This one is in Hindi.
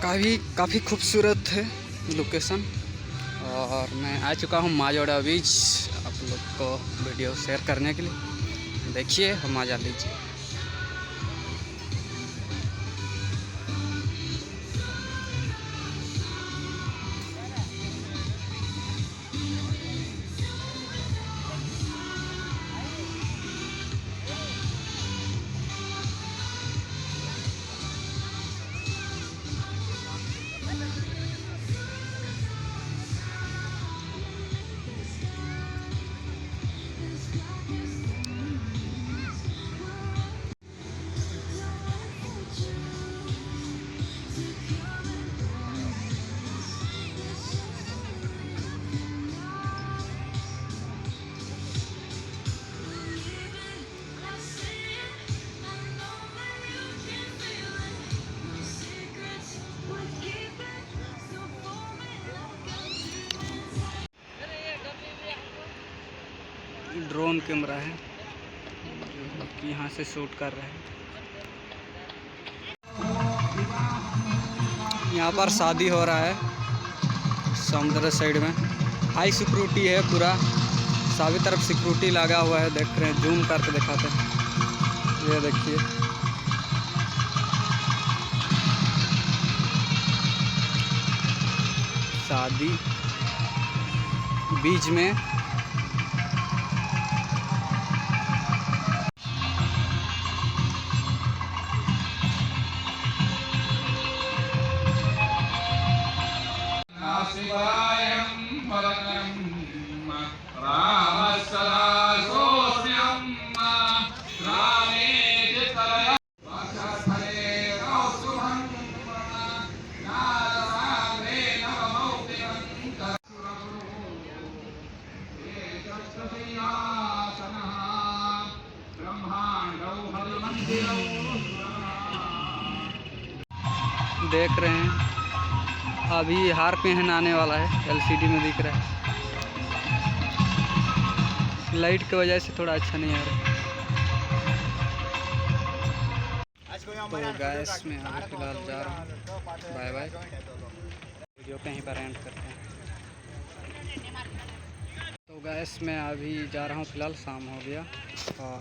काफ़ी खूबसूरत है लोकेशन। और मैं आ चुका हूँ माजोड़ा बीच आप लोग को वीडियो शेयर करने के लिए। देखिए और मज़ा लीजिए। ड्रोन कैमरा है जो कि यहाँ से शूट कर रहे हैं। यहाँ पर शादी हो रहा है समुद्र साइड में। हाई सिक्योरिटी है पूरा, सभी तरफ सिक्योरिटी लगा हुआ है। देख रहे हैं, जूम करके दिखाते हैं। ये देखिए, शादी बीच में। देख रहे हैं, अभी हार पहनाने वाला है। एलसीडी में दिख रहा है, लाइट की वजह से थोड़ा अच्छा नहीं आ रहा। तो गैस में अभी फिलहाल जा रहा हूँ। बाय बाय, वीडियो कहीं पर एंड करते हैं। तो गैस में अभी जा रहा हूँ, फिलहाल शाम हो गया और